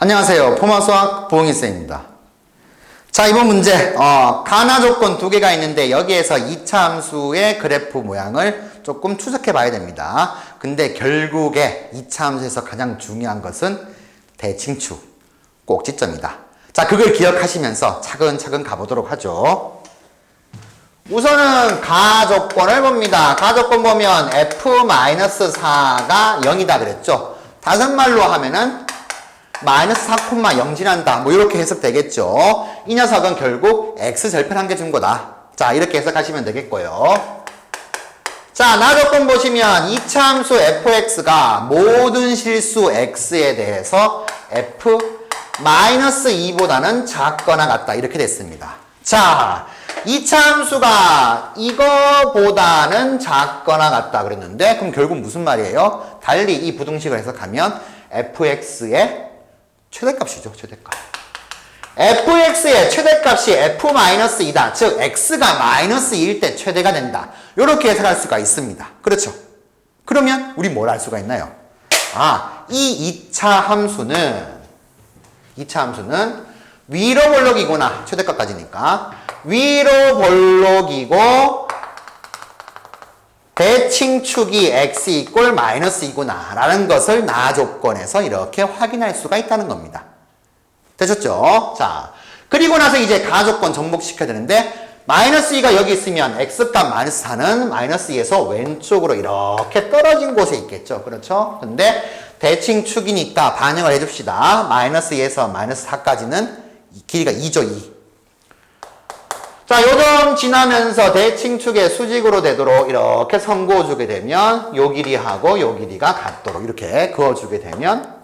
안녕하세요. 포마수학 부흥이쌤입니다. 자, 이번 문제 가나 조건 두 개가 있는데 여기에서 2차 함수의 그래프 모양을 조금 추적해 봐야 됩니다. 근데 결국에 2차 함수에서 가장 중요한 것은 대칭축, 꼭지점이다. 자, 그걸 기억하시면서 차근차근 가보도록 하죠. 우선은 가 조건을 봅니다. 가 조건 보면 f-4가 0이다 그랬죠. 다른 말로 하면은 마이너스 4,0 지난다. 뭐 이렇게 해석되겠죠. 이 녀석은 결국 x 절편 한 개 준 거다. 자, 이렇게 해석하시면 되겠고요. 자, 나 조건 보시면 2차 함수 fx가 모든 실수 x에 대해서 f-2보다는 작거나 같다. 이렇게 됐습니다. 자, 2차 함수가 이거보다는 작거나 같다 그랬는데 그럼 결국 무슨 말이에요? 달리 이 부등식을 해석하면 fx의 최대값이죠. 최대값. fx의 최대값이 f-2다. 즉 x가 마이너스 2일 때 최대가 된다. 이렇게 해석할 수가 있습니다. 그렇죠? 그러면 우리 뭘 알 수가 있나요? 이 2차 함수는 위로 볼록이구나. 최대값까지니까. 위로 볼록이고 대칭축이 x 이꼴 마이너스 2구나 라는 것을 나 조건에서 이렇게 확인할 수가 있다는 겁니다. 되셨죠? 자, 그리고 나서 이제 가 조건 정복시켜야 되는데 마이너스 2가 여기 있으면 x값 마이너스 4는 마이너스 2에서 왼쪽으로 이렇게 떨어진 곳에 있겠죠. 그렇죠? 근데 대칭축이니까 반영을 해줍시다. 마이너스 2에서 마이너스 4까지는 길이가 2죠. 2. 자, 요점 지나면서 대칭축의 수직으로 되도록 이렇게 선 그어주게 되면 요 길이하고 요 길이가 같도록 이렇게 그어주게 되면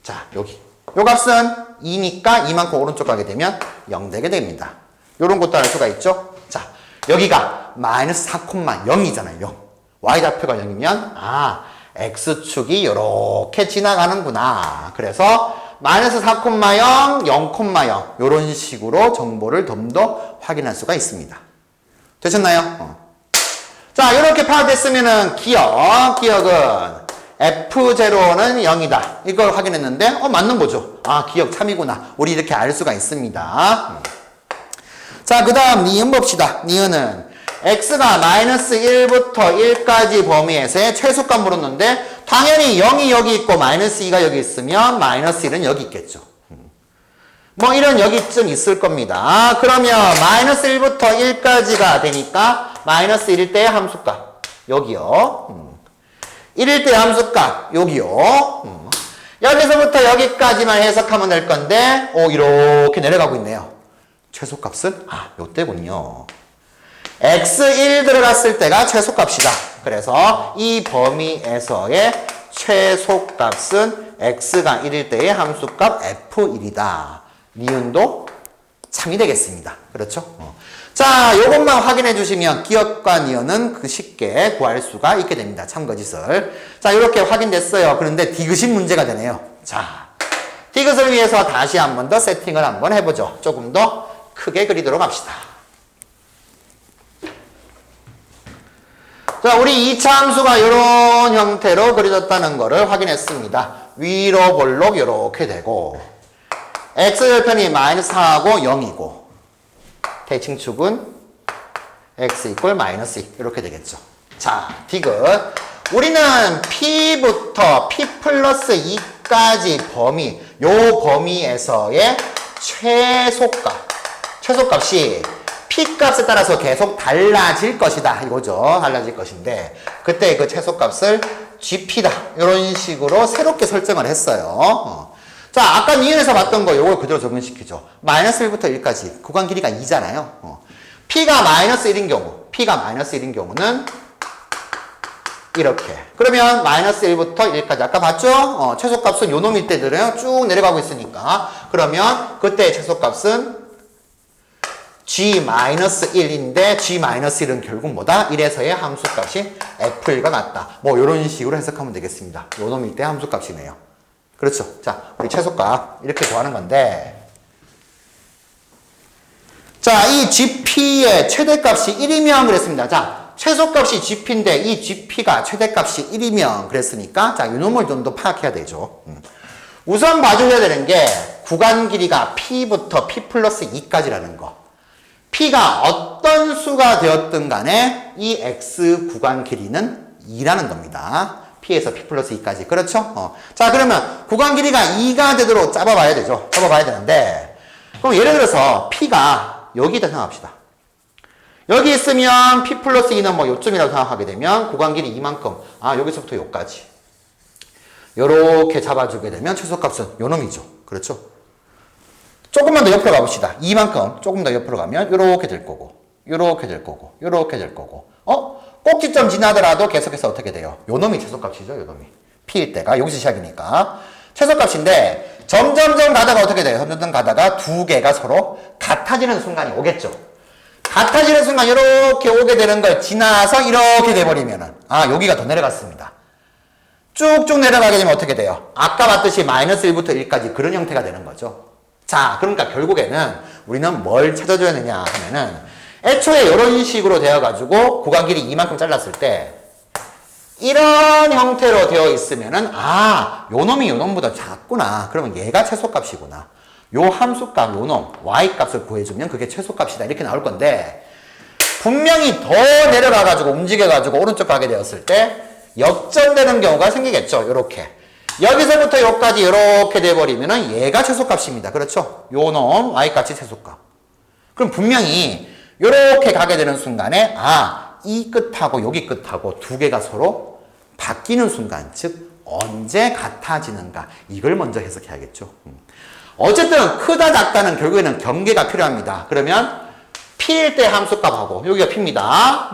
자, 여기 요 값은 2니까 이만큼 오른쪽 가게 되면 0 되게 됩니다. 요런 것도 알 수가 있죠. 자, 여기가 마이너스 4,0이잖아요. 0. y좌표가 0이면 x축이 요렇게 지나가는구나. 그래서 마이너스 4,0, 0,0 이런 식으로 정보를 좀 더 확인할 수가 있습니다. 되셨나요? 자, 이렇게 파악됐으면은 기억은 f0는 0이다. 이걸 확인했는데 맞는 거죠. 기억 참이구나. 우리 이렇게 알 수가 있습니다. 자, 그 다음 니은 봅시다. 니은은 x가 마이너스 1부터 1까지 범위에서의 최소값 물었는데 당연히 0이 여기 있고 마이너스 2가 여기 있으면 마이너스 1은 여기 있겠죠. 뭐 이런 여기쯤 있을 겁니다. 그러면 마이너스 1부터 1까지가 되니까 마이너스 1일 때의 함수값 여기요. 1일 때의 함수값 여기요. 여기서부터 여기까지만 해석하면 될 건데 이렇게 내려가고 있네요. 최소값은 요때군요. x1 들어갔을 때가 최소값이다. 그래서 이 범위에서의 최소값은 x가 1일 때의 함수값 f1이다. 니은도 참이 되겠습니다. 그렇죠? 자, 요것만 확인해 주시면 기억과 니은은 쉽게 구할 수가 있게 됩니다. 참거짓을. 자, 이렇게 확인됐어요. 그런데 디귿이 문제가 되네요. 자, 디귿을 위해서 다시 한 번 더 세팅을 한번 해보죠. 조금 더 크게 그리도록 합시다. 자, 우리 2차 함수가 이런 형태로 그려졌다는 것을 확인했습니다. 위로 볼록 이렇게 되고 x절편이 마이너스 4하고 0이고 대칭축은 x 이꼴 마이너스 2 이렇게 되겠죠. 자, 디귿 우리는 p부터 p 플러스 2까지 범위 요 범위에서의 최소값이 P값에 따라서 계속 달라질 것이다. 이거죠. 달라질 것인데 그때 그 최소값을 GP다. 이런 식으로 새롭게 설정을 했어요. 자, 아까 니은에서 봤던 거 이걸 그대로 적용시키죠. 마이너스 1부터 1까지 구간 길이가 2잖아요. P가 마이너스 1인 경우는 이렇게. 그러면 마이너스 1부터 1까지 아까 봤죠? 최소값은 요 놈일 때들은 쭉 내려가고 있으니까 그러면 그때 최소값은 G-1인데 G-1은 결국 뭐다? 1에서의 함수값이 F1과 같다. 뭐 이런 식으로 해석하면 되겠습니다. 요 놈일 때 함수값이네요. 그렇죠. 자, 우리 최소값 이렇게 구하는 건데 자, 이 GP의 최대값이 1이면 그랬습니다. 자, 최소값이 GP인데 이 GP가 최대값이 1이면 그랬으니까 자, 요 놈을 좀 더 파악해야 되죠. 우선 봐주셔야 되는 게 구간 길이가 P부터 P 플러스 2까지라는 거. P가 어떤 수가 되었든 간에 이 X 구간 길이는 2라는 겁니다. P에서 P 플러스 2까지. 그렇죠? 자, 그러면 구간 길이가 2가 되도록 잡아봐야 되죠. 잡아봐야 되는데, 그럼 예를 들어서 P가 여기 있다 생각합시다. 여기 있으면 P 플러스 2는 뭐 요점이라고 생각하게 되면 구간 길이 이만큼, 여기서부터 여기까지. 요렇게 잡아주게 되면 최소값은 요 놈이죠. 그렇죠? 조금만 더 옆으로 가봅시다. 이만큼 조금 더 옆으로 가면 요렇게 될 거고, 요렇게 될 거고, 요렇게 될 거고. 꼭지점 지나더라도 계속해서 어떻게 돼요? 요 놈이 최소값이죠, 요 놈이. P일 때가 여기서 시작이니까. 최소값인데, 점점점 가다가 어떻게 돼요? 점점점 가다가 두 개가 서로 같아지는 순간이 오겠죠. 같아지는 순간 이렇게 오게 되는 걸 지나서 이렇게 돼버리면은, 여기가 더 내려갔습니다. 쭉쭉 내려가게 되면 어떻게 돼요? 아까 봤듯이 마이너스 1부터 1까지 그런 형태가 되는 거죠. 자, 그러니까 결국에는 우리는 뭘 찾아줘야 되냐 하면은, 애초에 이런 식으로 되어가지고 구간 길이 이만큼 잘랐을 때 이런 형태로 되어 있으면은 요 놈이 요 놈보다 작구나. 그러면 얘가 최소값이구나. 요 함수값 요 놈 y값을 구해주면 그게 최소값이다. 이렇게 나올 건데 분명히 더 내려가가지고 움직여가지고 오른쪽 가게 되었을 때 역전되는 경우가 생기겠죠. 요렇게 여기서부터 여기까지 이렇게 돼버리면은 얘가 최소값입니다. 그렇죠? 요 놈 y값이 최소값. 그럼 분명히 요렇게 가게 되는 순간에 이 끝하고 여기 끝하고 두 개가 서로 바뀌는 순간, 즉 언제 같아지는가, 이걸 먼저 해석해야겠죠. 어쨌든 크다 작다는 결국에는 경계가 필요합니다. 그러면 P일 때 함수값하고 여기가 P입니다.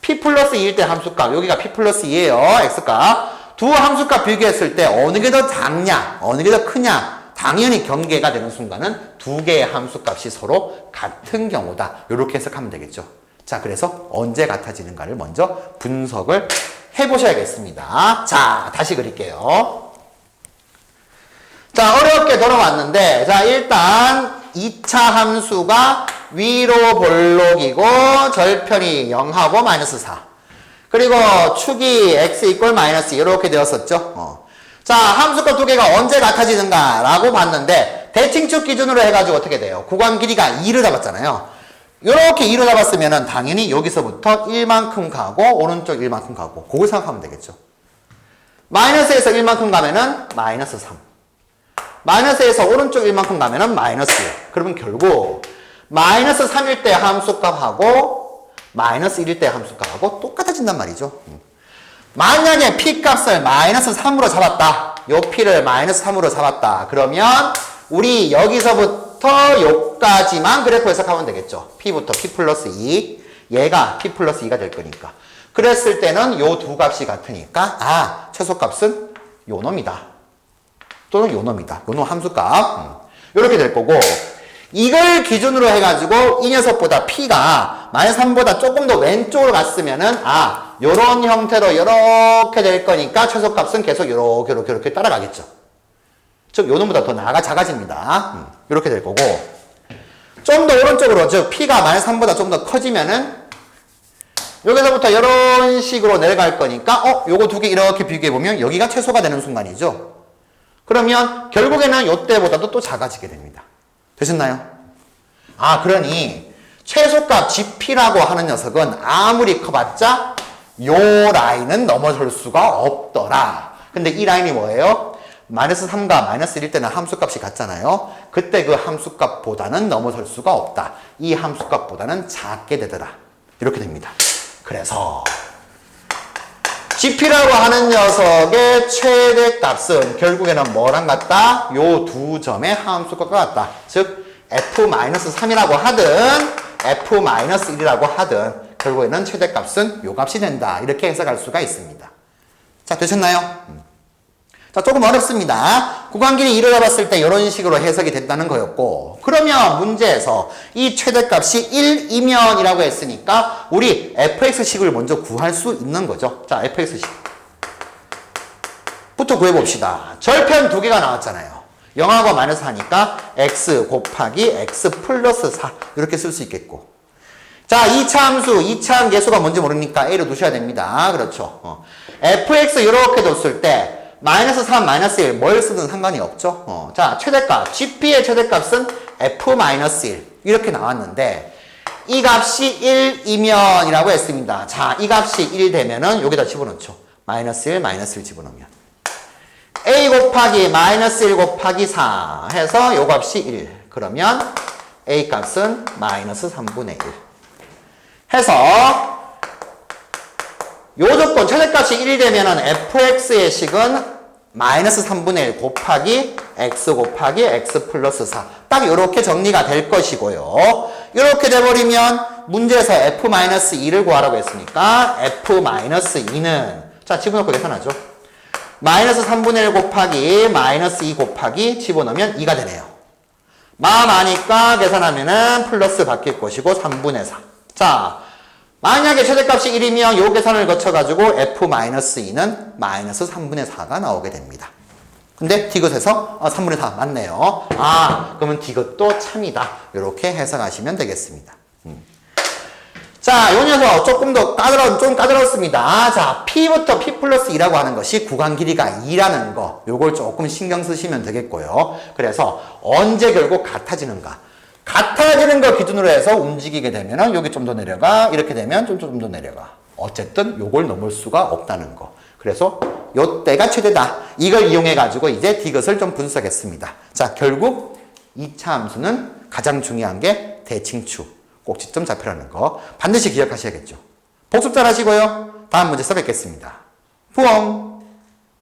P 플러스 2일 때 함수값, 여기가 P 플러스 2예요. X값. 두 함수값 비교했을 때 어느 게 더 작냐, 어느 게 더 크냐, 당연히 경계가 되는 순간은 두 개의 함수값이 서로 같은 경우다. 이렇게 해석하면 되겠죠. 자, 그래서 언제 같아지는가를 먼저 분석을 해보셔야겠습니다. 자, 다시 그릴게요. 자, 어렵게 돌아왔는데, 자, 일단 2차 함수가 위로 볼록이고 절편이 0하고 마이너스 4. 그리고 축이 x 이퀄 마이너스 이렇게 되었었죠. 자, 함수값 두 개가 언제 같아지는가 라고 봤는데 대칭축 기준으로 해가지고 어떻게 돼요? 구간 길이가 2를 잡았잖아요. 이렇게 2로 잡았으면 당연히 여기서부터 1만큼 가고 오른쪽 1만큼 가고 그걸 생각하면 되겠죠. 마이너스에서 1만큼 가면은 마이너스 3. 마이너스에서 오른쪽 1만큼 가면은 마이너스 1. 그러면 결국 마이너스 3일 때 함수값하고 마이너스 1일 때 함수값하고 똑같아진단 말이죠. 만약에 P값을 마이너스 3으로 잡았다. 요 P를 마이너스 3으로 잡았다. 그러면 우리 여기서부터 요까지만 그래프 해석하면 되겠죠. P부터 P 플러스 2. 얘가 P 플러스 2가 될 거니까. 그랬을 때는 요 두 값이 같으니까 최소값은 요 놈이다. 또는 요 놈이다. 요 놈 함수값. 요렇게 될 거고 이걸 기준으로 해가지고 이 녀석보다 P가 마이너스 3보다 조금 더 왼쪽으로 갔으면은 요런 형태로 요렇게 될 거니까 최소값은 계속 요렇게 따라가겠죠. 즉 요 놈보다 더 나가 작아집니다. 요렇게 될 거고 좀 더 오른쪽으로 즉 P가 마이너스 3보다 좀 더 커지면은 여기서부터 요런 식으로 내려갈 거니까 요거 두 개 이렇게 비교해보면 여기가 최소가 되는 순간이죠. 그러면 결국에는 요때보다도 또 작아지게 됩니다. 되셨나요? 그러니 최소값 GP라고 하는 녀석은 아무리 커봤자 요 라인은 넘어설 수가 없더라. 근데 이 라인이 뭐예요? 마이너스 3과 마이너스 1일 때는 함수값이 같잖아요. 그때 그 함수값보다는 넘어설 수가 없다. 이 함수값보다는 작게 되더라. 이렇게 됩니다. 그래서 GP라고 하는 녀석의 최대값은 결국에는 뭐랑 같다? 요 두 점의 함수값과 같다. 즉 F-3이라고 하든 F-1이라고 하든 결국에는 최대값은 요 값이 된다. 이렇게 해석할 수가 있습니다. 자, 되셨나요? 자, 조금 어렵습니다. 구간 길이 2를 잡았을 때 이런 식으로 해석이 된다는 거였고 그러면 문제에서 이 최대값이 1이면이라고 했으니까 우리 fx식을 먼저 구할 수 있는 거죠. 자, fx식 부터 구해봅시다. 절편 두 개가 나왔잖아요. 0하고 마이너스 하니까 x 곱하기 x 플러스 4 이렇게 쓸 수 있겠고 자, 2차 함수, 2차 계수가 뭔지 모르니까 a로 두셔야 됩니다. 그렇죠. fx 이렇게 뒀을 때 마이너스 3, 마이너스 1, 뭘 쓰든 상관이 없죠. 자, 최대값. GP의 최대값은 F-1. 이렇게 나왔는데, 이 값이 1이면 이라고 했습니다. 자, 이 값이 1 되면은 여기다 집어넣죠. 마이너스 1, 마이너스 1 집어넣으면. A 곱하기 마이너스 1 곱하기 4 해서 요 값이 1. 그러면 A 값은 마이너스 3분의 1. 해서 요 조건 최대값이 1이 되면은 fx의 식은 마이너스 3분의 1 곱하기 x 곱하기 x 플러스 4. 딱 요렇게 정리가 될 것이고요. 요렇게 돼버리면 문제에서 f-2를 구하라고 했으니까 f-2는 자 집어넣고 계산하죠. 마이너스 3분의 1 곱하기 마이너스 2 곱하기 집어넣으면 2가 되네요. 마음 아니까 계산하면은 플러스 바뀔 것이고 3분의 4. 자, 만약에 최대값이 1이면 요 계산을 거쳐가지고 f-2는 마이너스 3분의 4가 나오게 됩니다. 근데 디귿에서 3분의 4 맞네요. 아, 그러면 디귿도 참이다. 이렇게 해석하시면 되겠습니다. 자, 요 녀석 조금 더 좀 까다롭습니다. 자, P부터 P 플러스 2라고 하는 것이 구간 길이가 2라는 거. 요걸 조금 신경 쓰시면 되겠고요. 그래서 언제 결국 같아지는가. 같아지는 거 기준으로 해서 움직이게 되면은 여기 좀 더 내려가. 이렇게 되면 좀 더 내려가. 어쨌든 요걸 넘을 수가 없다는 거. 그래서 요때가 최대다. 이걸 이용해 가지고 이제 디귿을 좀 분석했습니다. 자, 결국 2차 함수는 가장 중요한 게 대칭축. 꼭지점 좌표라는 거 반드시 기억하셔야겠죠. 복습 잘 하시고요. 다음 문제에서 뵙겠습니다. 부엉!